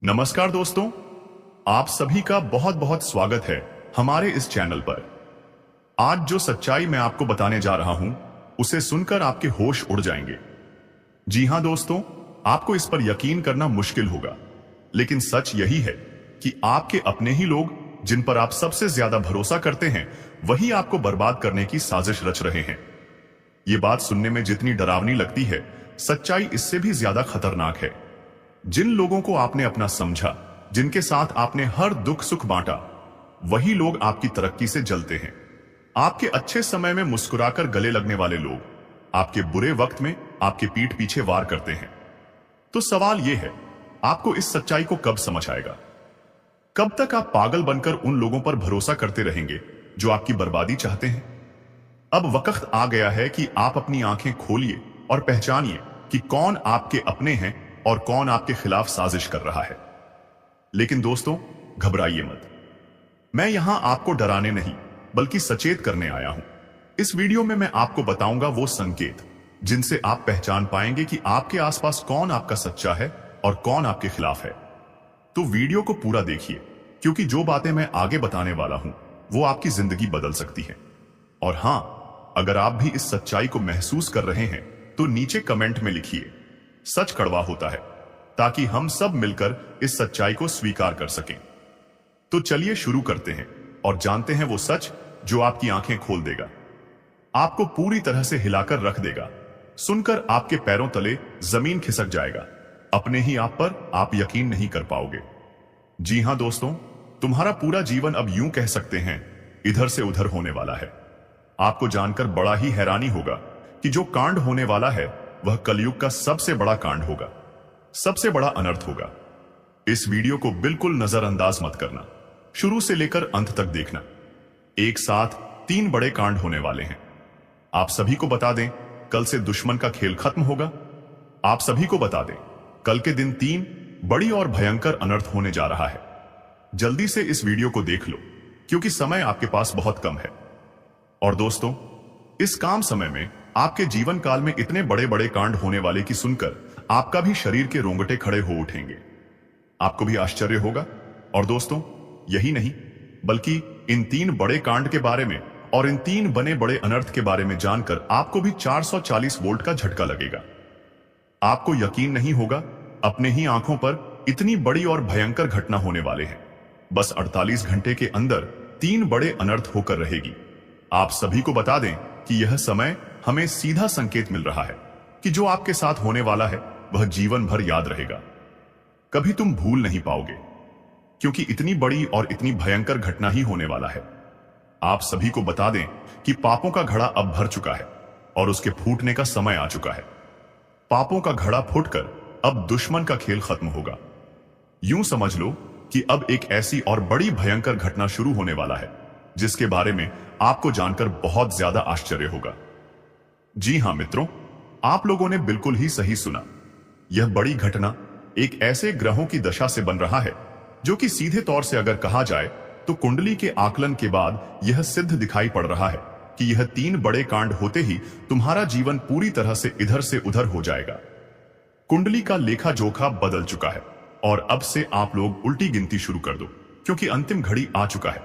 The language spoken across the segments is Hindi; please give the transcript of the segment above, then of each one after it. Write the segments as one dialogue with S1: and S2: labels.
S1: नमस्कार दोस्तों, आप सभी का बहुत बहुत स्वागत है हमारे इस चैनल पर। आज जो सच्चाई मैं आपको बताने जा रहा हूं, उसे सुनकर आपके होश उड़ जाएंगे। जी हां दोस्तों, आपको इस पर यकीन करना मुश्किल होगा, लेकिन सच यही है कि आपके अपने ही लोग, जिन पर आप सबसे ज्यादा भरोसा करते हैं, वही आपको बर्बाद करने की साजिश रच रहे हैं। ये बात सुनने में जितनी डरावनी लगती है, सच्चाई इससे भी ज्यादा खतरनाक है। जिन लोगों को आपने अपना समझा, जिनके साथ आपने हर दुख सुख बांटा, वही लोग आपकी तरक्की से जलते हैं। आपके अच्छे समय में मुस्कुराकर गले लगने वाले लोग आपके बुरे वक्त में आपके पीठ पीछे वार करते हैं। तो सवाल यह है, आपको इस सच्चाई को कब समझ आएगा? कब तक आप पागल बनकर उन लोगों पर भरोसा करते रहेंगे जो आपकी बर्बादी चाहते हैं? अब वक्त आ गया है कि आप अपनी आंखें खोलिए और पहचानिए कि कौन आपके अपने हैं और कौन आपके खिलाफ साजिश कर रहा है। लेकिन दोस्तों, घबराइए मत। मैं यहां आपको डराने नहीं, बल्कि सचेत करने आया हूं। इस वीडियो में मैं आपको बताऊंगा वो संकेत जिनसे आप पहचान पाएंगे कि आपके आसपास कौन आपका सच्चा है और कौन आपके खिलाफ है। तो वीडियो को पूरा देखिए, क्योंकि जो बातें मैं आगे बताने वाला हूं, वो आपकी जिंदगी बदल सकती है। और हां, अगर आप भी इस सच्चाई को महसूस कर रहे हैं, तो नीचे कमेंट में लिखिए, सच कड़वा होता है, ताकि हम सब मिलकर इस सच्चाई को स्वीकार कर सकें। तो चलिए शुरू करते हैं और जानते हैं वो सच जो आपकी आंखें खोल देगा, आपको पूरी तरह से हिलाकर रख देगा। सुनकर आपके पैरों तले जमीन खिसक जाएगा। अपने ही आप पर आप यकीन नहीं कर पाओगे। जी हां दोस्तों, तुम्हारा पूरा जीवन अब यूं कह सकते हैं इधर से उधर होने वाला है। आपको जानकर बड़ा ही हैरानी होगा कि जो कांड होने वाला है, वह कलयुग का सबसे बड़ा कांड होगा, सबसे बड़ा अनर्थ होगा। इस वीडियो को बिल्कुल नजरअंदाज मत करना, शुरू से लेकर अंत तक देखना। एक साथ 3 बड़े कांड होने वाले हैं। आप सभी को बता दें, कल से दुश्मन का खेल खत्म होगा। आप सभी को बता दें, कल के दिन 3 बड़ी और भयंकर अनर्थ होने जा रहा है। जल्दी से इस वीडियो को देख लो, क्योंकि समय आपके पास बहुत कम है। और दोस्तों, इस काम समय में आपके जीवन काल में इतने बड़े बड़े कांड होने वाले की सुनकर आपका भी शरीर के रोंगटे खड़े हो उठेंगे। आपको भी आश्चर्य होगा। और दोस्तों, यही नहीं, बल्कि इन 3 बड़े कांड के बारे में और इन 3 बने बड़े अनर्थ के बारे में जानकर आपको भी 440 वोल्ट का झटका लगेगा। आपको यकीन नहीं होगा, अपने ही आंखों पर इतनी बड़ी और भयंकर घटना होने वाले हैं। बस 48 घंटे के अंदर 3 बड़े अनर्थ होकर रहेगी। आप सभी को बता दें कि यह समय हमें सीधा संकेत मिल रहा है कि जो आपके साथ होने वाला है, वह जीवन भर याद रहेगा। कभी तुम भूल नहीं पाओगे, क्योंकि इतनी बड़ी और इतनी भयंकर घटना ही होने वाला है। आप सभी को बता दें कि पापों का घड़ा अब भर चुका है और उसके फूटने का समय आ चुका है। पापों का घड़ा फूटकर अब दुश्मन का खेल खत्म होगा। यूं समझ लो कि अब एक ऐसी और बड़ी भयंकर घटना शुरू होने वाला है, जिसके बारे में आपको जानकर बहुत ज्यादा आश्चर्य होगा। जी हां मित्रों, आप लोगों ने बिल्कुल ही सही सुना। यह बड़ी घटना एक ऐसे ग्रहों की दशा से बन रहा है, जो कि सीधे तौर से अगर कहा जाए तो कुंडली के आकलन के बाद यह सिद्ध दिखाई पड़ रहा है कि यह 3 बड़े कांड होते ही तुम्हारा जीवन पूरी तरह से इधर से उधर हो जाएगा। कुंडली का लेखा जोखा बदल चुका है और अब से आप लोग उल्टी गिनती शुरू कर दो, क्योंकि अंतिम घड़ी आ चुका है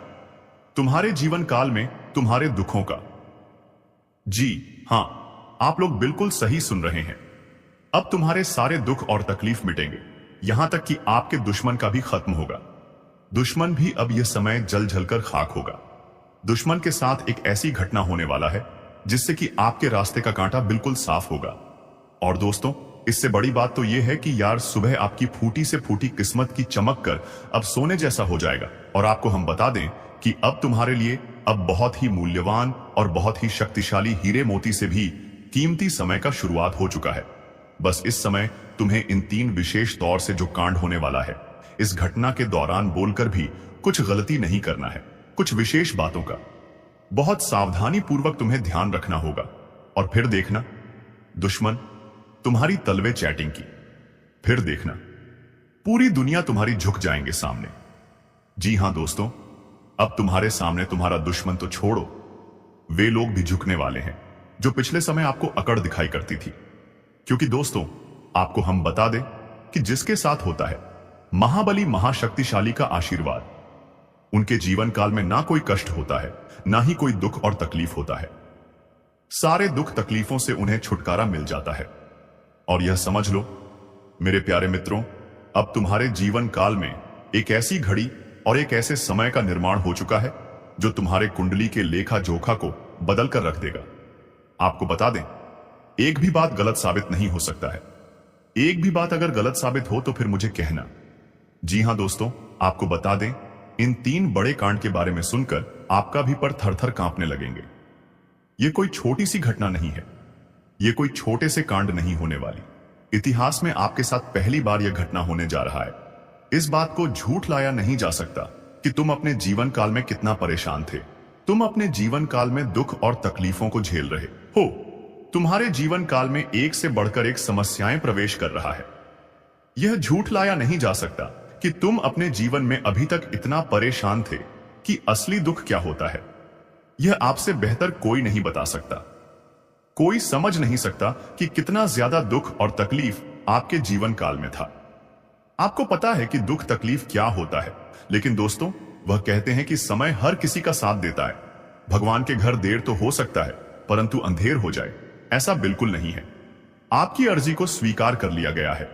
S1: तुम्हारे जीवन काल में तुम्हारे दुखों का। जी हां, आप लोग बिल्कुल सही सुन रहे हैं। अब तुम्हारे सारे दुख और तकलीफ मिटेंगे, यहां तक कि आपके दुश्मन का भी खत्म होगा। दुश्मन भी अब यह समय जल जलकर खाक होगा। दुश्मन के साथ एक ऐसी घटना होने वाला है जिससे कि आपके रास्ते का कांटा बिल्कुल साफ होगा। और दोस्तों, इससे बड़ी बात तो यह है कि यार, सुबह आपकी फूटी से फूटी किस्मत की चमक कर अब सोने जैसा हो जाएगा। और आपको हम बता दें कि अब तुम्हारे लिए अब बहुत ही मूल्यवान और बहुत ही शक्तिशाली हीरे मोती से भी कीमती समय का शुरुआत हो चुका है। बस इस समय तुम्हें इन 3 विशेष तौर से जो कांड होने वाला है, इस घटना के दौरान बोलकर भी कुछ गलती नहीं करना है। कुछ विशेष बातों का बहुत सावधानी पूर्वक तुम्हें ध्यान रखना होगा। और फिर देखना, दुश्मन तुम्हारी तलवे चैटिंग की। फिर देखना, पूरी दुनिया तुम्हारी झुक जाएंगे सामने। जी हां दोस्तों, अब तुम्हारे सामने तुम्हारा दुश्मन तो छोड़ो, वे लोग भी झुकने वाले हैं जो पिछले समय आपको अकड़ दिखाई करती थी। क्योंकि दोस्तों, आपको हम बता दें कि जिसके साथ होता है महाबली महाशक्तिशाली का आशीर्वाद। उनके जीवन काल में ना कोई कष्ट होता है, ना ही कोई दुख और तकलीफ होता है। सारे दुख तकलीफों से उन्हें छुटकारा मिल जाता है। और यह समझ लो मेरे प्यारे मित्रों, अब तुम्हारे जीवन काल में एक ऐसी घड़ी और एक ऐसे समय का निर्माण हो चुका है जो तुम्हारे कुंडली के लेखा जोखा को बदल कर रख देगा। आपको बता दें, एक भी बात गलत साबित नहीं हो सकता है। एक भी बात अगर गलत साबित हो तो फिर मुझे कहना। जी हां दोस्तों, आपको बता दें, इन 3 बड़े कांड के बारे में सुनकर आपका भी पर थर थर कांपने लगेंगे। ये कोई छोटी सी घटना नहीं है, ये कोई छोटे से कांड नहीं होने वाली। इतिहास में आपके साथ पहली बार यह घटना होने जा रहा है। इस बात को झूठ लाया नहीं जा सकता कि तुम अपने जीवन काल में कितना परेशान थे। तुम अपने जीवन काल में दुख और तकलीफों को झेल रहे हो। तुम्हारे जीवन काल में एक से बढ़कर एक समस्याएं प्रवेश कर रहा है। यह झूठ लाया नहीं जा सकता कि तुम अपने जीवन में अभी तक इतना परेशान थे कि असली दुख क्या होता है यह आपसे बेहतर कोई नहीं बता सकता। कोई समझ नहीं सकता कि कितना ज्यादा दुख और तकलीफ आपके जीवन काल में था। आपको पता है कि दुख तकलीफ क्या होता है, लेकिन दोस्तों, वह कहते हैं कि समय हर किसी का साथ देता है। भगवान के घर देर तो हो सकता है, परंतु अंधेर हो जाए ऐसा बिल्कुल नहीं है। आपकी अर्जी को स्वीकार कर लिया गया है।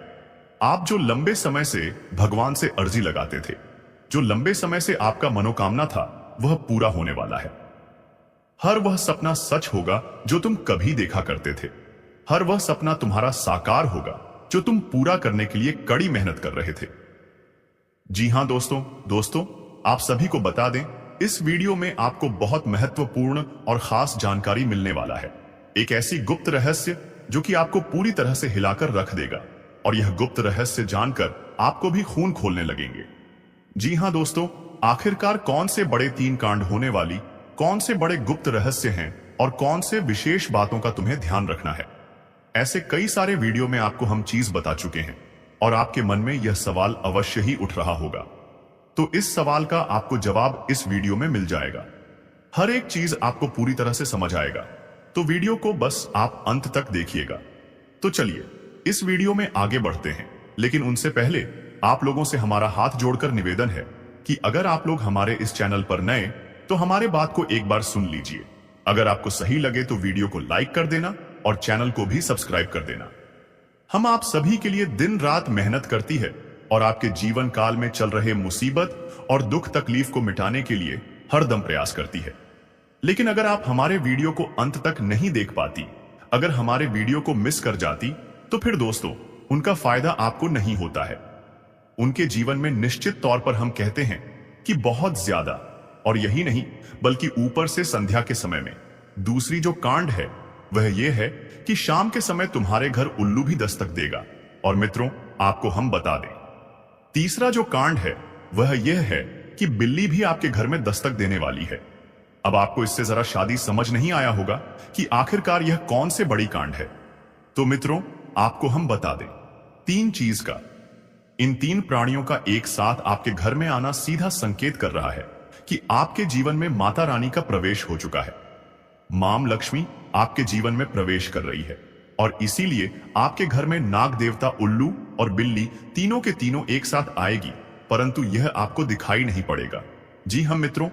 S1: आप जो लंबे समय से भगवान से अर्जी लगाते थे, जो लंबे समय से आपका मनोकामना था, वह पूरा होने वाला है। हर वह सपना सच होगा जो तुम कभी देखा करते थे। हर वह सपना तुम्हारा साकार होगा जो तुम पूरा करने के लिए कड़ी मेहनत कर रहे थे। जी हां दोस्तों, आप सभी को बता दें, इस वीडियो में आपको बहुत महत्वपूर्ण और खास जानकारी मिलने वाला है। एक ऐसी गुप्त रहस्य जो कि आपको पूरी तरह से हिलाकर रख देगा, और यह गुप्त रहस्य जानकर आपको भी खून खोलने लगेंगे। जी हां दोस्तों, आखिरकार कौन से बड़े 3 कांड होने वाली, कौन से बड़े गुप्त रहस्य हैं और कौन से विशेष बातों का तुम्हें ध्यान रखना है। ऐसे कई सारे वीडियो में आपको हम चीज बता चुके हैं और आपके मन में यह सवाल अवश्य ही उठ रहा होगा। तो इस सवाल का आपको जवाब इस वीडियो में मिल जाएगा। हर एक चीज आपको पूरी तरह से समझ आएगा, तो वीडियो को बस आप अंत तक देखिएगा। तो चलिए इस वीडियो में आगे बढ़ते हैं, लेकिन उनसे पहले आप लोगों से हमारा हाथ जोड़कर निवेदन है कि अगर आप लोग हमारे इस चैनल पर नए तो हमारे बात को एक बार सुन लीजिए। अगर आपको सही लगे तो वीडियो को लाइक कर देना और चैनल को भी सब्सक्राइब कर देना। हम आप सभी के लिए दिन रात मेहनत करती है और आपके जीवन काल में चल रहे मुसीबत और दुख तकलीफ को मिटाने के लिए हरदम प्रयास करती है। लेकिन अगर आप हमारे वीडियो को अंत तक नहीं देख पाती, अगर हमारे वीडियो को मिस कर जाती, तो फिर दोस्तों उनका फायदा आपको नहीं होता है। उनके जीवन में निश्चित तौर पर हम कहते हैं कि बहुत ज्यादा, और यही नहीं बल्कि ऊपर से संध्या के समय में दूसरी जो कांड है वह यह है कि शाम के समय तुम्हारे घर उल्लू भी दस्तक देगा। और मित्रों, आपको हम बता दें, तीसरा जो कांड है वह यह है कि बिल्ली भी आपके घर में दस्तक देने वाली है। अब आपको इससे जरा शादी समझ नहीं आया होगा कि आखिरकार यह कौन से बड़ी कांड है। तो मित्रों, आपको हम बता दें, 3 चीज का, इन 3 प्राणियों का एक साथ आपके घर में आना सीधा संकेत कर रहा है कि आपके जीवन में माता रानी का प्रवेश हो चुका है। मां लक्ष्मी आपके जीवन में प्रवेश कर रही है, और इसीलिए आपके घर में नाग देवता, उल्लू और बिल्ली तीनों के तीनों एक साथ आएगी, परंतु यह आपको दिखाई नहीं पड़ेगा। जी हां मित्रों,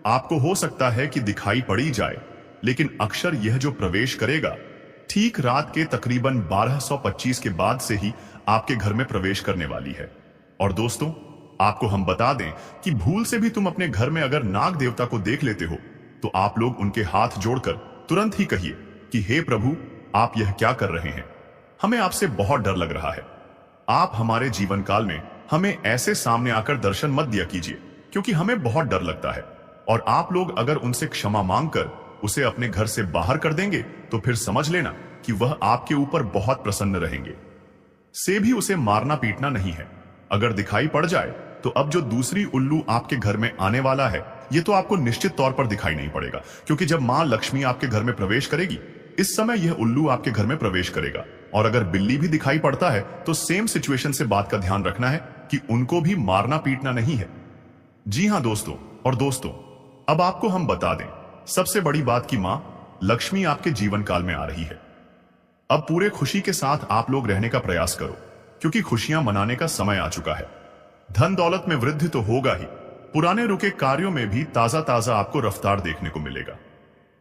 S1: आपको हो सकता है कि दिखाई पड़ी जाए, लेकिन अक्षर यह जो प्रवेश करेगा ठीक रात के तकरीबन 1225 के बाद से ही आपके घर में प्रवेश करने वाली है। और दोस्तों, आपको हम बता दें कि भूल से भी तुम अपने घर में अगर नाग देवता को देख लेते हो तो आप लोग उनके हाथ जोड़कर तुरंत ही कहिए कि हे प्रभु, आप यह क्या कर रहे हैं, हमें आपसे बहुत डर लग रहा है। आप हमारे जीवन काल में हमें ऐसे सामने आकर दर्शन मत दिया कीजिए, क्योंकि हमें बहुत डर लगता है। और आप लोग अगर उनसे क्षमा मांगकर उसे अपने घर से बाहर कर देंगे तो फिर समझ लेना कि वह आपके ऊपर बहुत प्रसन्न रहेंगे। से भी उसे मारना पीटना नहीं है। अगर दिखाई पड़ जाए तो अब जो दूसरी उल्लू आपके घर में आने वाला है, ये तो आपको निश्चित तौर पर दिखाई नहीं पड़ेगा, क्योंकि जब मां लक्ष्मी आपके घर में प्रवेश करेगी, इस समय यह उल्लू आपके घर में प्रवेश करेगा। और अगर बिल्ली भी दिखाई पड़ता है तो सेम सिचुएशन से बात का ध्यान रखना है कि उनको भी मारना पीटना नहीं है। जी हां दोस्तों, और दोस्तों अब आपको हम बता दें सबसे बड़ी बात कि मां लक्ष्मी आपके जीवन काल में आ रही है। अब पूरे खुशी के साथ आप लोग रहने का प्रयास करो, क्योंकि खुशियां मनाने का समय आ चुका है। धन दौलत में वृद्धि तो होगा ही, पुराने रुके कार्यों में भी ताजा ताजा आपको रफ्तार देखने को मिलेगा।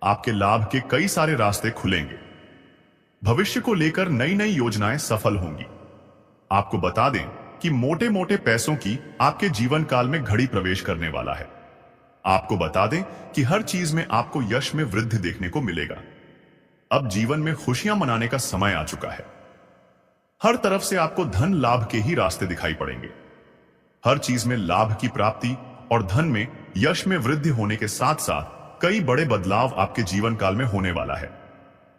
S1: आपके लाभ के कई सारे रास्ते खुलेंगे। भविष्य को लेकर नई नई योजनाएं सफल होंगी। आपको बता दें कि मोटे मोटे पैसों की आपके जीवन काल में घड़ी प्रवेश करने वाला है। आपको बता दें कि हर चीज में आपको यश में वृद्धि देखने को मिलेगा। अब जीवन में खुशियां मनाने का समय आ चुका है। हर तरफ से आपको धन लाभ के ही रास्ते दिखाई पड़ेंगे। हर चीज में लाभ की प्राप्ति और धन में यश में वृद्धि होने के साथ साथ कई बड़े बदलाव आपके जीवन काल में होने वाला है।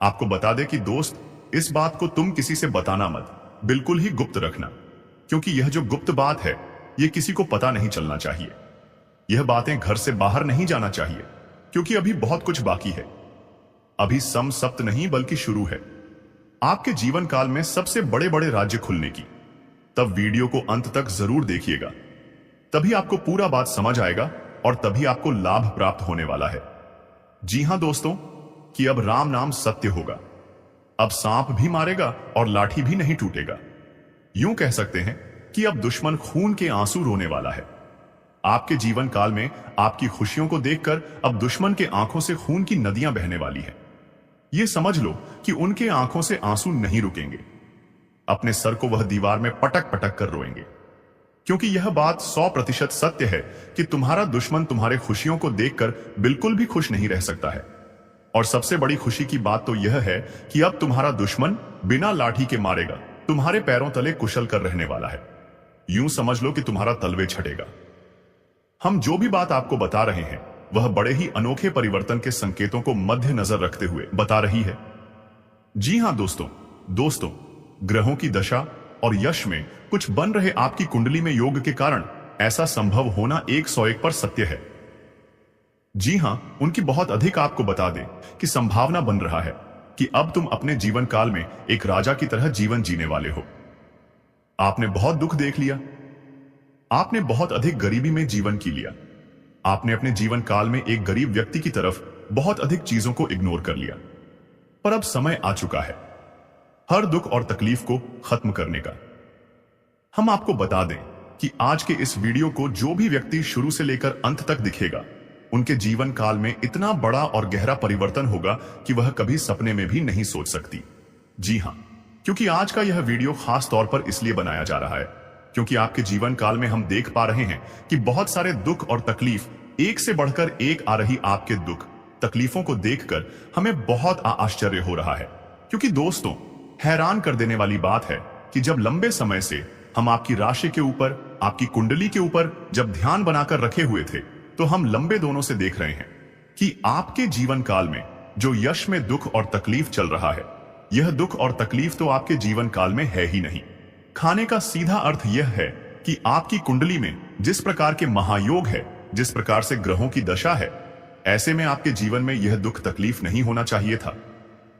S1: आपको बता दें कि दोस्त, इस बात को तुम किसी से बताना मत, बिल्कुल ही गुप्त रखना, क्योंकि यह जो गुप्त बात है यह किसी को पता नहीं चलना चाहिए। यह बातें घर से बाहर नहीं जाना चाहिए, क्योंकि अभी बहुत कुछ बाकी है। अभी सम सप्त नहीं बल्कि शुरू है आपके जीवन काल में सबसे बड़े बड़े राज्य खुलने की। तब वीडियो को अंत तक जरूर देखिएगा, तभी आपको पूरा बात समझ आएगा और तभी आपको लाभ प्राप्त होने वाला है। जी हां दोस्तों, कि अब राम नाम सत्य होगा। अब सांप भी मारेगा और लाठी भी नहीं टूटेगा। यूं कह सकते हैं कि अब दुश्मन खून के आंसू रोने वाला है। आपके जीवन काल में आपकी खुशियों को देखकर अब दुश्मन के आंखों से खून की नदियां बहने वाली है। यह समझ लो कि उनके आंखों से आंसू नहीं रुकेंगे। अपने सर को वह दीवार में पटक पटक कर रोएंगे, क्योंकि यह बात 100% सत्य है कि तुम्हारा दुश्मन तुम्हारे खुशियों को देखकर बिल्कुल भी खुश नहीं रह सकता है। और सबसे बड़ी खुशी की बात तो यह है कि अब तुम्हारा दुश्मन बिना लाठी के मारेगा तुम्हारे पैरों तले कुशल कर रहने वाला है। यूं समझ लो कि तुम्हारा तलवे छटेगा। हम जो भी बात आपको बता रहे हैं वह बड़े ही अनोखे परिवर्तन के संकेतों को मध्य नजर रखते हुए बता रही है। जी हां दोस्तों, ग्रहों की दशा और यश में कुछ बन रहे आपकी कुंडली में योग के कारण ऐसा संभव होना 101 पर सत्य है। जी हां, उनकी बहुत अधिक आपको बता दें कि संभावना बन रहा है कि अब तुम अपने जीवन काल में एक राजा की तरह जीवन जीने वाले हो। आपने बहुत दुख देख लिया, आपने बहुत अधिक गरीबी में जीवन की लिया, आपने अपने जीवन काल में एक गरीब व्यक्ति की तरफ बहुत अधिक चीजों को इग्नोर कर लिया। पर अब समय आ चुका है हर दुख और तकलीफ को खत्म करने का। हम आपको बता दें कि आज के इस वीडियो को जो भी व्यक्ति शुरू से लेकर अंत तक दिखेगा, उनके जीवन काल में इतना बड़ा और गहरा परिवर्तन होगा कि वह कभी सपने में भी नहीं सोच सकती। जी हां, क्योंकि आज का यह वीडियो खास तौर पर इसलिए बनाया जा रहा है क्योंकि आपके जीवन काल में हम देख पा रहे हैं कि बहुत सारे दुख और तकलीफ एक से बढ़कर एक आ रही। आपके दुख तकलीफों को देखकर हमें बहुत आश्चर्य हो रहा है, क्योंकि दोस्तों, हैरान कर देने वाली बात है कि जब लंबे समय से हम आपकी राशि के ऊपर, आपकी कुंडली के ऊपर जब ध्यान बनाकर रखे हुए थे, तो हम लंबे दोनों से देख रहे हैं कि आपके जीवन काल में जो यश में दुख और तकलीफ चल रहा है, यह दुख और तकलीफ तो आपके जीवन काल में है ही नहीं। खाने का सीधा अर्थ यह है कि आपकी कुंडली में जिस प्रकार के महायोग है, जिस प्रकार से ग्रहों की दशा है, ऐसे में आपके जीवन में यह दुख तकलीफ नहीं होना चाहिए था।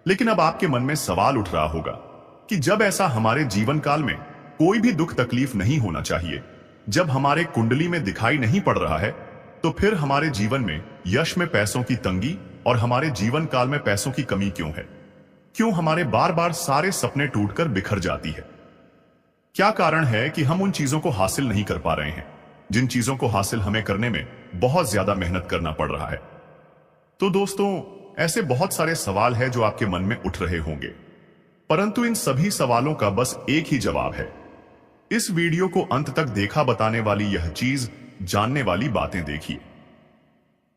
S1: लेकिन अब आपके मन में सवाल उठ रहा होगा कि जब ऐसा हमारे जीवन काल में कोई भी दुख तकलीफ नहीं होना चाहिए, जब हमारे कुंडली में दिखाई नहीं पड़ रहा है, तो फिर हमारे जीवन में यश में पैसों की तंगी और हमारे जीवन काल में पैसों की कमी क्यों है? क्यों हमारे बार बार सारे सपने टूटकर बिखर जाती है? क्या कारण है कि हम उन चीजों को हासिल नहीं कर पा रहे हैं जिन चीजों को हासिल हमें करने में बहुत ज्यादा मेहनत करना पड़ रहा है? तो दोस्तों, ऐसे बहुत सारे सवाल हैं जो आपके मन में उठ रहे होंगे, परंतु इन सभी सवालों का बस एक ही जवाब है। इस वीडियो को अंत तक देखा बताने वाली यह चीज, जानने वाली बातें देखिए।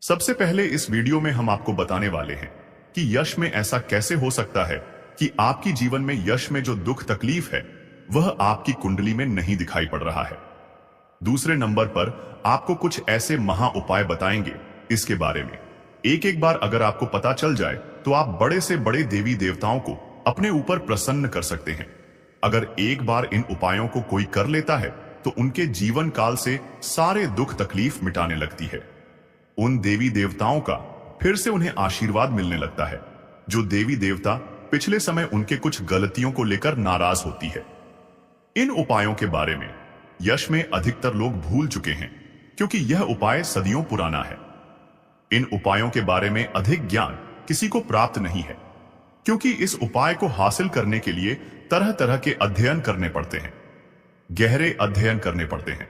S1: सबसे पहले इस वीडियो में हम आपको बताने वाले हैं कि यश में ऐसा कैसे हो सकता है कि आपकी जीवन में यश में जो दुख तकलीफ है वह आपकी कुंडली में नहीं दिखाई पड़ रहा है। दूसरे नंबर पर आपको कुछ ऐसे महा उपाय बताएंगे इसके बारे में। एक एक बार अगर आपको पता चल जाए तो आप बड़े से बड़े देवी देवताओं को अपने ऊपर प्रसन्न कर सकते हैं। अगर एक बार इन उपायों को कोई कर लेता है तो उनके जीवन काल से सारे दुख तकलीफ मिटाने लगती है। उन देवी देवताओं का फिर से उन्हें आशीर्वाद मिलने लगता है। जो देवी देवता पिछले समय उनके कुछ गलतियों को लेकर नाराज होती है। इन उपायों के बारे में यश में अधिकतर लोग भूल चुके हैं, क्योंकि यह उपाय सदियों पुराना है। इन उपायों के बारे में अधिक ज्ञान किसी को प्राप्त नहीं है, क्योंकि इस उपाय को हासिल करने के लिए तरह तरह के अध्ययन करने पड़ते हैं, गहरे अध्ययन करने पड़ते हैं।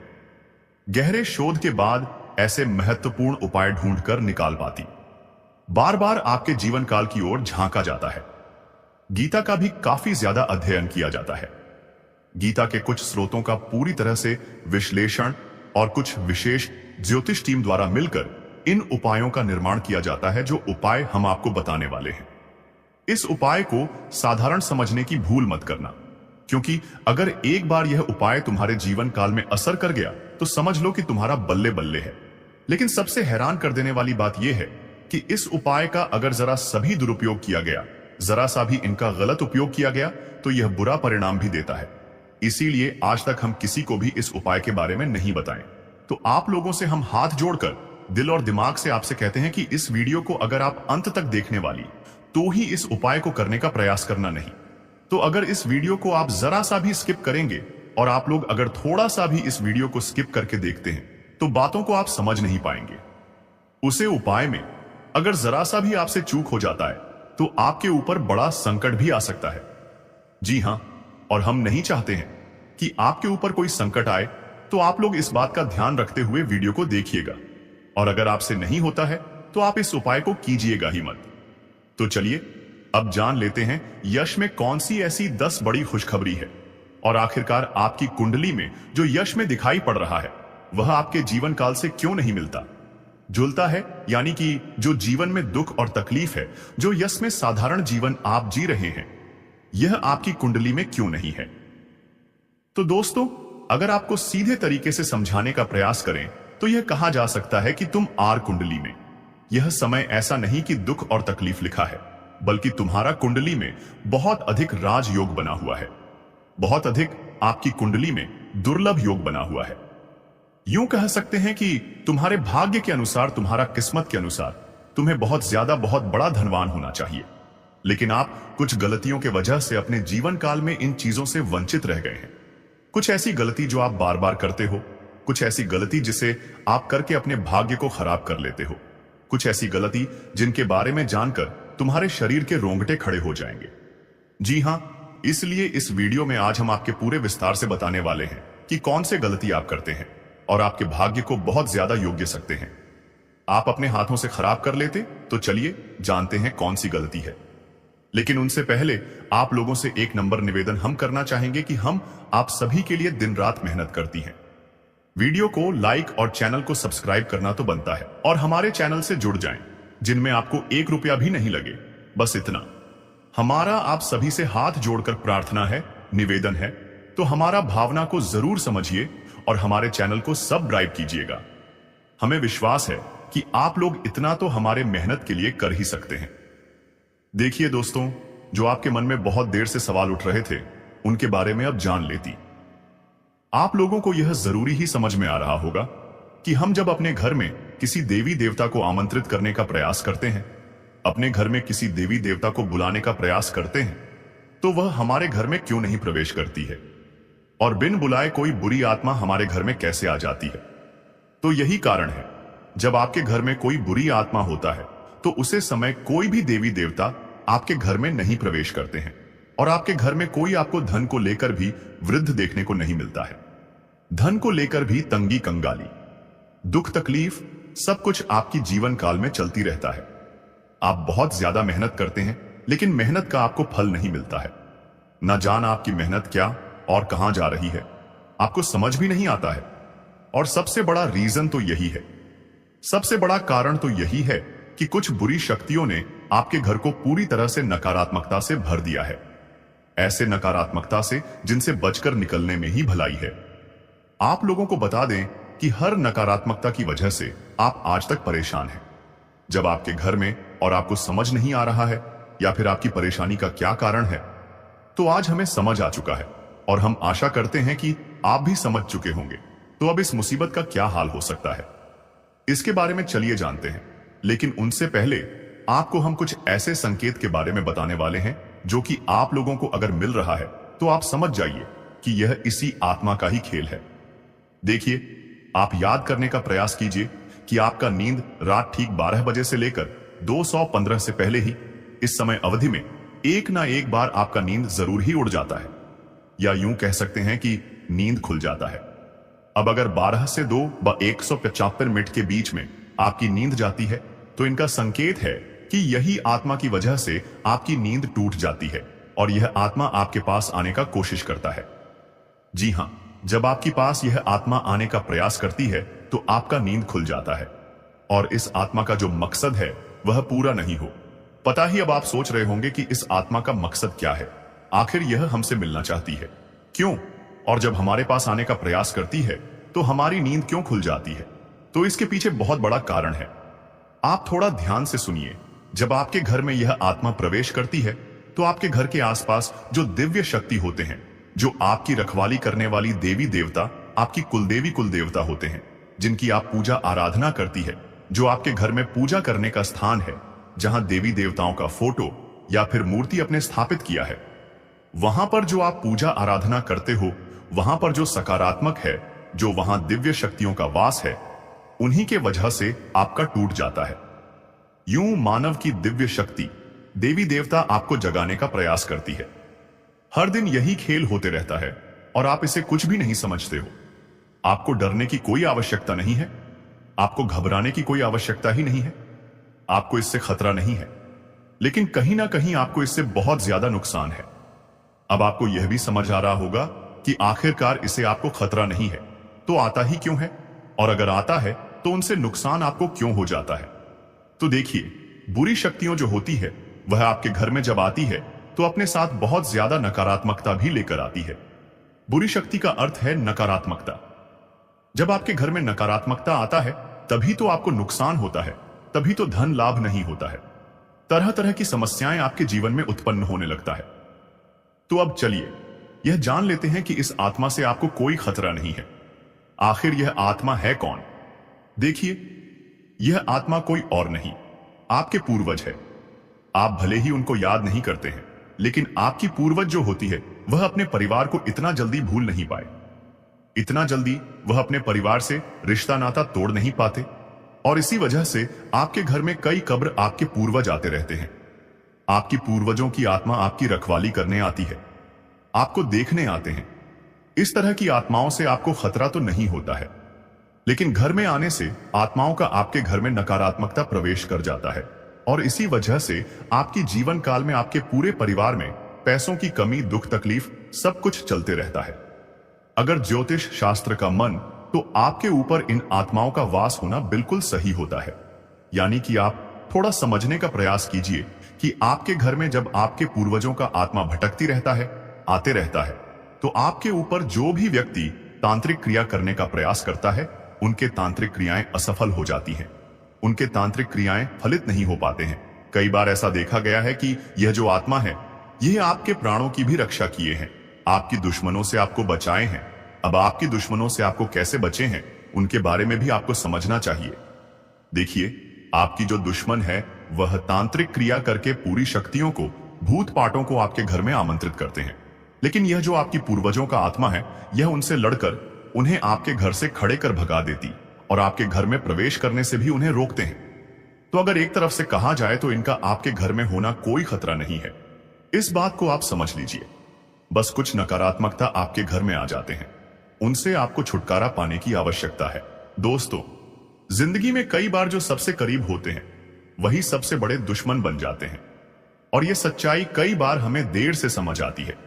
S1: गहरे शोध के बाद ऐसे महत्वपूर्ण उपाय ढूंढकर निकाल पाती। बार बार आपके जीवन काल की ओर झांका जाता है। गीता का भी काफी ज्यादा अध्ययन किया जाता है। गीता के कुछ स्रोतों का पूरी तरह से विश्लेषण और कुछ विशेष ज्योतिष टीम द्वारा मिलकर इन उपायों का निर्माण किया जाता है, जो उपाय हम आपको बताने वाले हैं। इस उपाय को साधारण समझने की भूल मत करना, क्योंकि अगर एक बार यह उपाय तुम्हारे जीवन काल में असर कर गया तो समझ लो कि तुम्हारा बल्ले बल्ले है। लेकिन सबसे हैरान कर देने वाली बात यह है कि इस उपाय का अगर जरा सभी दुरुपयोग किया गया, जरा सा भी इनका गलत उपयोग किया गया, तो यह बुरा परिणाम भी देता है। इसीलिए आज तक हम किसी को भी इस उपाय के बारे में नहीं बताएं। तो आप लोगों से हम हाथ जोड़कर दिल और दिमाग से आपसे कहते हैं कि इस वीडियो को अगर आप अंत तक देखने वाली तो ही इस उपाय को करने का प्रयास करना, नहीं तो अगर इस वीडियो को आप जरा सा भी स्किप करेंगे, और आप लोग अगर थोड़ा सा भी इस वीडियो को स्किप करके देखते हैं, तो बातों को आप समझ नहीं पाएंगे। उसे उपाय में अगर जरा सा भी आपसे चूक हो जाता है तो आपके ऊपर बड़ा संकट भी आ सकता है। जी हां, और हम नहीं चाहते हैं कि आपके ऊपर कोई संकट आए, तो आप लोग इस बात का ध्यान रखते हुए वीडियो को देखिएगा। और अगर आपसे नहीं होता है तो आप इस उपाय को कीजिएगा ही मत। तो चलिए अब जान लेते हैं यश में कौन सी ऐसी 10 बड़ी खुशखबरी है, और आखिरकार आपकी कुंडली में जो यश में दिखाई पड़ रहा है वह आपके जीवन काल से क्यों नहीं मिलता जुलता है, यानी कि जो जीवन में दुख और तकलीफ है, जो यश में साधारण जीवन आप जी रहे हैं, यह आपकी कुंडली में क्यों नहीं है। तो दोस्तों, अगर आपको सीधे तरीके से समझाने का प्रयास करें तो यह कहा जा सकता है कि तुम आर कुंडली में। यह समय ऐसा नहीं कि दुख और तकलीफ लिखा है, बल्कि तुम्हारा कुंडली में बहुत अधिक राजयोग बना हुआ है। बहुत अधिक आपकी कुंडली में दुर्लभ योग बना हुआ है। यूं कह सकते हैं कि तुम्हारे भाग्य के अनुसार, तुम्हारा किस्मत के अनुसार तुम्हें बहुत ज्यादा, बहुत बड़ा धनवान होना चाहिए, लेकिन आप कुछ गलतियों के वजह से अपने जीवन काल में इन चीजों से वंचित रह गए हैं। कुछ ऐसी गलती जो आप बार बार करते हो, कुछ ऐसी गलती जिसे आप करके अपने भाग्य को खराब कर लेते हो, कुछ ऐसी गलती जिनके बारे में जानकर तुम्हारे शरीर के रोंगटे खड़े हो जाएंगे। जी हां, इसलिए इस वीडियो में आज हम आपके पूरे विस्तार से बताने वाले हैं कि कौन से गलती आप करते हैं और आपके भाग्य को बहुत ज्यादा योग्य सकते हैं। आप अपने हाथों से खराब कर लेते, तो चलिए जानते हैं कौन सी गलती है। लेकिन उनसे पहले आप लोगों से एक नंबर निवेदन हम करना चाहेंगे कि हम आप सभी के लिए दिन रात मेहनत करती हैं। वीडियो को लाइक और चैनल को सब्सक्राइब करना तो बनता है, और हमारे चैनल से जुड़ जाएं, जिनमें आपको 1 रुपया भी नहीं लगे। बस इतना। हमारा आप सभी से हाथ जोड़कर प्रार्थना है, निवेदन है, तो हमारा भावना को जरूर समझिए और हमारे चैनल को सब्सक्राइब कीजिएगा। हमें विश्वास है कि आप लोग इतना तो हमारे मेहनत के लिए कर ही सकते हैं। देखिए दोस्तों, जो आपके मन में बहुत देर से सवाल उठ रहे थे, उनके बारे में अब जान लेती। आप लोगों को यह जरूरी ही समझ में आ रहा होगा कि हम जब अपने घर में किसी देवी देवता को आमंत्रित करने का प्रयास करते हैं, अपने घर में किसी देवी देवता को बुलाने का प्रयास करते हैं, तो वह हमारे घर में क्यों नहीं प्रवेश करती है, और बिन बुलाए कोई बुरी आत्मा हमारे घर में कैसे आ जाती है। तो यही कारण है, जब आपके घर में कोई बुरी आत्मा होता है तो उसे समय कोई भी देवी देवता आपके घर में नहीं प्रवेश करते हैं, और आपके घर में कोई आपको धन को लेकर भी वृद्ध देखने को नहीं मिलता है। धन को लेकर भी तंगी कंगाली, दुख तकलीफ, सब कुछ आपकी जीवन काल में चलती रहता है। आप बहुत ज्यादा मेहनत करते हैं, लेकिन मेहनत का आपको फल नहीं मिलता है। न जान आपकी मेहनत क्या और कहां जा रही है, आपको समझ भी नहीं आता है। और सबसे बड़ा रीजन तो यही है, सबसे बड़ा कारण तो यही है कि कुछ बुरी शक्तियों ने आपके घर को पूरी तरह से नकारात्मकता से भर दिया है। ऐसे नकारात्मकता से जिनसे बचकर निकलने में ही भलाई है। आप लोगों को बता दें कि हर नकारात्मकता की वजह से आप आज तक परेशान हैं। जब आपके घर में और आपको समझ नहीं आ रहा है या फिर आपकी परेशानी का क्या कारण है, तो आज हमें समझ आ चुका है, और हम आशा करते हैं कि आप भी समझ चुके होंगे। तो अब इस मुसीबत का क्या हाल हो सकता है, इसके बारे में चलिए जानते हैं। लेकिन उनसे पहले आपको हम कुछ ऐसे संकेत के बारे में बताने वाले हैं जो कि आप लोगों को अगर मिल रहा है तो आप समझ जाइए कि यह इसी आत्मा का ही खेल है। देखिए, आप याद करने का प्रयास कीजिए कि आपका नींद रात ठीक 12 बजे से लेकर 215 से पहले ही इस समय अवधि में एक ना एक बार आपका नींद जरूर ही उड़ जाता है, या यूं कह सकते हैं कि नींद खुल जाता है। अब अगर 12 से 2 व 175 मिनट के बीच में आपकी नींद जाती है तो इनका संकेत है कि यही आत्मा की वजह से आपकी नींद टूट जाती है और यह आत्मा आपके पास आने का कोशिश करता है। जी हां, जब आपके पास यह आत्मा आने का प्रयास करती है तो आपका नींद खुल जाता है और इस आत्मा का जो मकसद है वह पूरा नहीं हो। पता ही अब आप सोच रहे होंगे कि इस आत्मा का मकसद क्या है, आखिर यह हमसे मिलना चाहती है क्यों, और जब हमारे पास आने का प्रयास करती है तो हमारी नींद क्यों खुल जाती है। तो इसके पीछे बहुत बड़ा कारण है। आप थोड़ा ध्यान से सुनिए। जब आपके घर में यह आत्मा प्रवेश करती है तो आपके घर के आसपास जो दिव्य शक्ति होते हैं, जो आपकी रखवाली करने वाली देवी देवता, आपकी कुलदेवी कुलदेवता होते हैं, जिनकी आप पूजा आराधना करती है, जो आपके घर में पूजा करने का स्थान है, जहां देवी देवताओं का फोटो या फिर मूर्ति अपने स्थापित किया है, वहां पर जो आप पूजा आराधना करते हो, वहां पर जो सकारात्मक है, जो वहां दिव्य शक्तियों का वास है, उन्हीं के वजह से आपका टूट जाता है। यूं मानव की दिव्य शक्ति देवी देवता आपको जगाने का प्रयास करती है। हर दिन यही खेल होते रहता है और आप इसे कुछ भी नहीं समझते हो। आपको डरने की कोई आवश्यकता नहीं है, आपको घबराने की कोई आवश्यकता ही नहीं है, आपको इससे खतरा नहीं है, लेकिन कहीं ना कहीं आपको इससे बहुत ज्यादा नुकसान है। अब आपको यह भी समझ आ रहा होगा कि आखिरकार इसे आपको खतरा नहीं है तो आता ही क्यों है, और अगर आता है तो उनसे नुकसान आपको क्यों हो जाता है। तो देखिए, बुरी शक्तियों जो होती है वह आपके घर में जब आती है तो अपने साथ बहुत ज्यादा नकारात्मकता भी लेकर आती है। बुरी शक्ति का अर्थ है नकारात्मकता। जब आपके घर में नकारात्मकता आता है तभी तो आपको नुकसान होता है, तभी तो धन लाभ नहीं होता है, तरह तरह की समस्याएं आपके जीवन में उत्पन्न होने लगता है। तो अब चलिए यह जान लेते हैं कि इस आत्मा से आपको कोई खतरा नहीं है। आखिर यह आत्मा है कौन? देखिए, यह आत्मा कोई और नहीं, आपके पूर्वज है। आप भले ही उनको याद नहीं करते हैं, लेकिन आपकी पूर्वज जो होती है वह अपने परिवार को इतना जल्दी भूल नहीं पाए, इतना जल्दी वह अपने परिवार से रिश्ता नाता तोड़ नहीं पाते, और इसी वजह से आपके घर में कई कब्र आपके पूर्वज आते रहते हैं। आपकी पूर्वजों की आत्मा आपकी रखवाली करने आती है, आपको देखने आते हैं। इस तरह की आत्माओं से आपको खतरा तो नहीं होता है, लेकिन घर में आने से आत्माओं का आपके घर में नकारात्मकता प्रवेश कर जाता है और इसी वजह से आपकी जीवन काल में आपके पूरे परिवार में पैसों की कमी, दुख तकलीफ सब कुछ चलते रहता है। अगर ज्योतिष शास्त्र का मन, तो आपके ऊपर इन आत्माओं का वास होना बिल्कुल सही होता है। यानी कि आप थोड़ा समझने का प्रयास कीजिए कि आपके घर में जब आपके पूर्वजों का आत्मा भटकती रहता है, आते रहता है, तो आपके ऊपर जो भी व्यक्ति तांत्रिक क्रिया करने का प्रयास करता है, उनके तांत्रिक क्रियाएं असफल हो जाती हैं, उनके तांत्रिक क्रियाएं फलित नहीं हो पाते हैं। कई बार ऐसा देखा गया है कि यह जो आत्मा है, यह आपके प्राणों की भी रक्षा किए हैं, आपकी दुश्मनों से आपको बचाए हैं। अब आपकी दुश्मनों से आपको कैसे बचे हैं, उनके बारे में भी आपको समझना चाहिए। देखिए, आपकी जो दुश्मन है वह तांत्रिक क्रिया करके पूरी शक्तियों को, भूत पाटों को आपके घर में आमंत्रित करते हैं, लेकिन यह जो आपकी पूर्वजों का आत्मा है, यह उनसे लड़कर उन्हें आपके घर से खड़े कर भगा देती और आपके घर में प्रवेश करने से भी उन्हें रोकते हैं। तो अगर एक तरफ से कहा जाए तो इनका आपके घर में होना कोई खतरा नहीं है, इस बात को आप समझ लीजिए। बस कुछ नकारात्मकता आपके घर में आ जाते हैं, उनसे आपको छुटकारा पाने की आवश्यकता है। दोस्तों, जिंदगी में कई बार जो सबसे करीब होते हैं वही सबसे बड़े दुश्मन बन जाते हैं, और यह सच्चाई कई बार हमें देर से समझ आती है।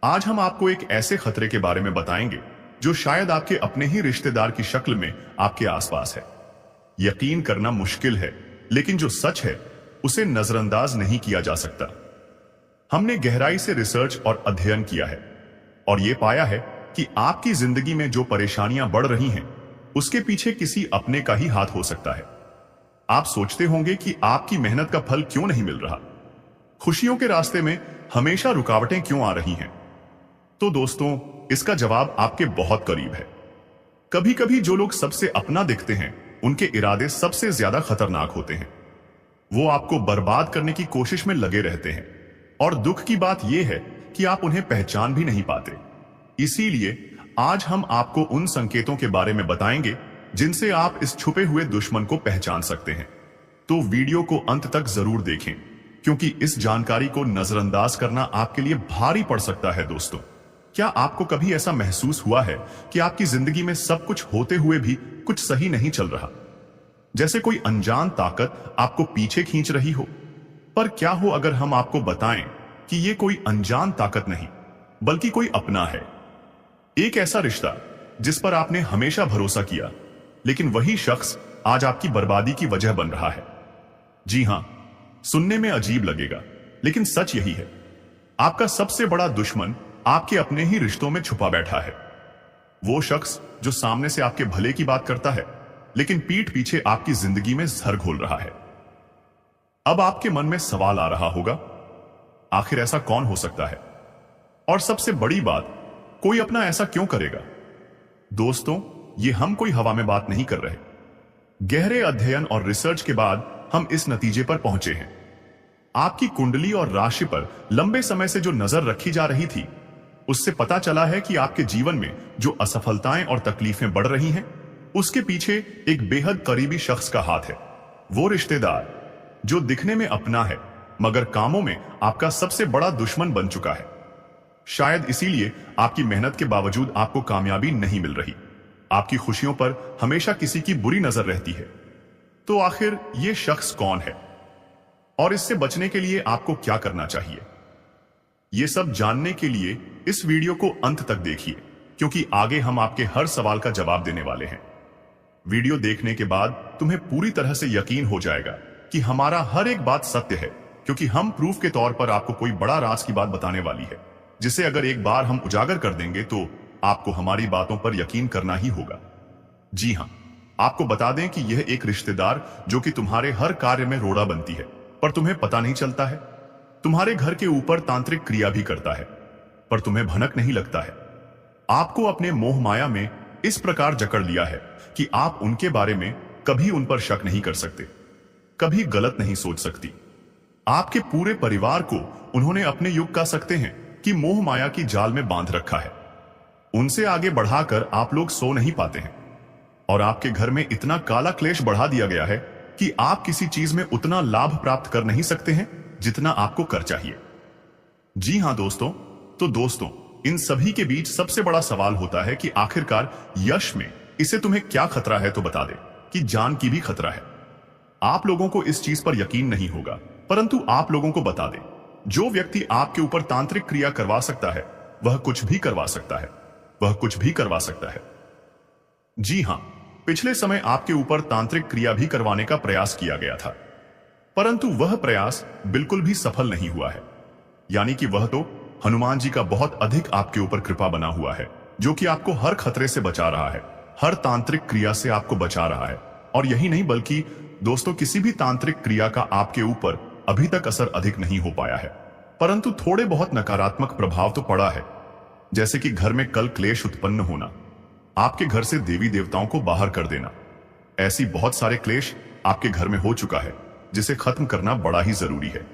S1: आज हम आपको एक ऐसे खतरे के बारे में बताएंगे जो शायद आपके अपने ही रिश्तेदार की शक्ल में आपके आसपास है। यकीन करना मुश्किल है, लेकिन जो सच है उसे नजरअंदाज नहीं किया जा सकता। हमने गहराई से रिसर्च और अध्ययन किया है और यह पाया है कि आपकी जिंदगी में जो परेशानियां बढ़ रही हैं, उसके पीछे किसी अपने का ही हाथ हो सकता है। आप सोचते होंगे कि आपकी मेहनत का फल क्यों नहीं मिल रहा, खुशियों के रास्ते में हमेशा रुकावटें क्यों आ रही हैं। तो दोस्तों, इसका जवाब आपके बहुत करीब है। कभी कभी जो लोग सबसे अपना दिखते हैं, उनके इरादे सबसे ज्यादा खतरनाक होते हैं। वो आपको बर्बाद करने की कोशिश में लगे रहते हैं, और दुख की बात यह है कि आप उन्हें पहचान भी नहीं पाते। इसीलिए आज हम आपको उन संकेतों के बारे में बताएंगे जिनसे आप इस छुपे हुए दुश्मन को पहचान सकते हैं। तो वीडियो को अंत तक जरूर देखें, क्योंकि इस जानकारी को नजरअंदाज करना आपके लिए भारी पड़ सकता है। दोस्तों, क्या आपको कभी ऐसा महसूस हुआ है कि आपकी जिंदगी में सब कुछ होते हुए भी कुछ सही नहीं चल रहा, जैसे कोई अनजान ताकत आपको पीछे खींच रही हो? पर क्या हो अगर हम आपको बताएं कि यह कोई अनजान ताकत नहीं, बल्कि कोई अपना है। एक ऐसा रिश्ता जिस पर आपने हमेशा भरोसा किया, लेकिन वही शख्स आज आपकी बर्बादी की वजह बन रहा है। जी हां, सुनने में अजीब लगेगा, लेकिन सच यही है। आपका सबसे बड़ा दुश्मन आपके अपने ही रिश्तों में छुपा बैठा है। वो शख्स जो सामने से आपके भले की बात करता है, लेकिन पीठ पीछे आपकी जिंदगी में जहर घोल रहा है। अब आपके मन में सवाल आ रहा होगा, आखिर ऐसा कौन हो सकता है? और सबसे बड़ी बात, कोई अपना ऐसा क्यों करेगा? दोस्तों, ये हम कोई हवा में बात नहीं कर रहे। गहरे अध्ययन और रिसर्च के बाद हम इस नतीजे पर पहुंचे हैं। आपकी कुंडली और राशि पर लंबे समय से जो नजर रखी जा रही थी, उससे पता चला है कि आपके जीवन में जो असफलताएं और तकलीफें बढ़ रही हैं, उसके पीछे एक बेहद करीबी शख्स का हाथ है। वो रिश्तेदार जो दिखने में अपना है, मगर कामों में आपका सबसे बड़ा दुश्मन बन चुका है। शायद इसीलिए आपकी मेहनत के बावजूद आपको कामयाबी नहीं मिल रही। आपकी खुशियों पर हमेशा किसी की बुरी नजर रहती है। तो आखिर ये शख्स कौन है और इससे बचने के लिए आपको क्या करना चाहिए? ये सब जानने के लिए इस वीडियो को अंत तक देखिए, क्योंकि आगे हम आपके हर सवाल का जवाब देने वाले हैं। वीडियो देखने के बाद तुम्हें पूरी तरह से यकीन हो जाएगा कि हमारा हर एक बात सत्य है, क्योंकि हम प्रूफ के तौर पर आपको कोई बड़ा राज की बात बताने वाली है, जिसे अगर एक बार हम उजागर कर देंगे तो आपको हमारी बातों पर यकीन करना ही होगा। जी हां, आपको बता दें कि यह एक रिश्तेदार जो कि तुम्हारे हर कार्य में रोड़ा बनती है, पर तुम्हें पता नहीं चलता है। तुम्हारे घर के ऊपर तांत्रिक क्रिया भी करता है, पर तुम्हें भनक नहीं लगता है। आपको अपने मोह माया में इस प्रकार जकड़ लिया है कि आप उनके बारे में कभी उन पर शक नहीं कर सकते, कभी गलत नहीं सोच सकती। आपके पूरे परिवार को उन्होंने अपने युग का सकते हैं कि मोह माया की जाल में बांध रखा है। उनसे आगे बढ़ाकर आप लोग सो नहीं पाते हैं, और आपके घर में इतना काला क्लेश बढ़ा दिया गया है कि आप किसी चीज में उतना लाभ प्राप्त कर नहीं सकते हैं जितना आपको कर चाहिए। जी हां दोस्तों, तो दोस्तों, इन सभी के बीच सबसे बड़ा सवाल होता है कि आखिरकार यश में इसे तुम्हें क्या खतरा है? तो बता दे कि जान की भी खतरा है। आप लोगों को इस चीज पर यकीन नहीं होगा, परंतु आप लोगों को बता दे, जो व्यक्ति आपके ऊपर तांत्रिक क्रिया करवा सकता है, वह कुछ भी करवा सकता है, वह कुछ भी करवा सकता है। जी हां, पिछले समय आपके ऊपर तांत्रिक क्रिया भी करवाने का प्रयास किया गया था, परंतु वह प्रयास बिल्कुल भी सफल नहीं हुआ है। यानी कि वह तो हनुमान जी का बहुत अधिक आपके ऊपर कृपा बना हुआ है, जो कि आपको हर खतरे से बचा रहा है, हर तांत्रिक क्रिया से आपको बचा रहा है। और यही नहीं, बल्कि दोस्तों, किसी भी तांत्रिक क्रिया का आपके ऊपर अभी तक असर अधिक नहीं हो पाया है, परंतु थोड़े बहुत नकारात्मक प्रभाव तो पड़ा है। जैसे कि घर में कल क्लेश उत्पन्न होना, आपके घर से देवी देवताओं को बाहर कर देना। ऐसी बहुत सारे क्लेश आपके घर में हो चुका है, जिसे खत्म करना बड़ा ही जरूरी है।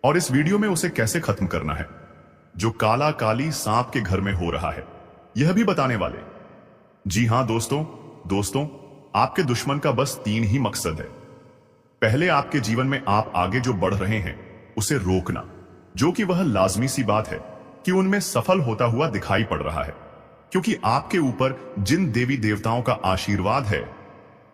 S1: और इस वीडियो में उसे कैसे खत्म करना है, जो काला काली सांप के घर में हो रहा है, यह भी बताने वाले। जी हां दोस्तों, आपके दुश्मन का बस 3 ही मकसद है। पहले, आपके जीवन में आप आगे जो बढ़ रहे हैं उसे रोकना, जो कि वह लाजमी सी बात है कि उनमें सफल होता हुआ दिखाई पड़ रहा है, क्योंकि आपके ऊपर जिन देवी देवताओं का आशीर्वाद है,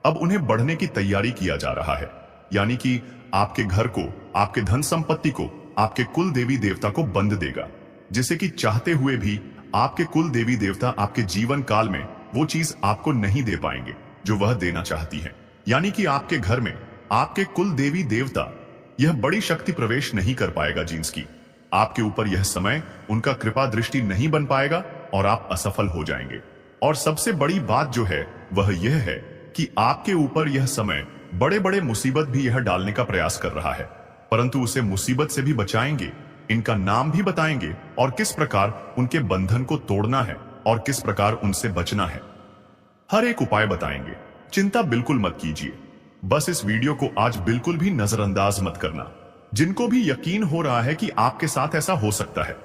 S1: अब उन्हें बढ़ने की तैयारी किया जा रहा है। यानी कि आपके घर को, आपके धन संपत्ति को, आपके कुल देवी देवता को बंद देगा, जिसे कि चाहते हुए भी आपके कुल देवी देवता आपके जीवन काल में वो चीज आपको नहीं दे पाएंगे जो वह देना चाहती है। यानी कि आपके घर में आपके कुल देवी देवता यह बड़ी शक्ति प्रवेश नहीं कर पाएगा जिनकी आपके ऊपर यह समय उनका कृपा दृष्टि नहीं बन पाएगा, और आप असफल हो जाएंगे। और सबसे बड़ी बात जो है वह यह है कि आपके ऊपर यह समय बड़े बड़े मुसीबत भी यह डालने का प्रयास कर रहा है, परंतु उसे मुसीबत से भी बचाएंगे, इनका नाम भी बताएंगे, और किस प्रकार उनके बंधन को तोड़ना है और किस प्रकार उनसे बचना है, हर एक उपाय बताएंगे। चिंता बिल्कुल मत कीजिए, बस इस वीडियो को आज बिल्कुल भी नजरअंदाज मत करना। जिनको भी यकीन हो रहा है कि आपके साथ ऐसा हो सकता है,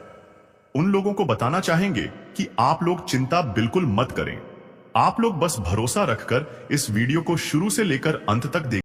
S1: उन लोगों को बताना चाहेंगे कि आप लोग चिंता बिल्कुल मत करें। आप लोग बस भरोसा रखकर इस वीडियो को शुरू से लेकर अंत तक देखें।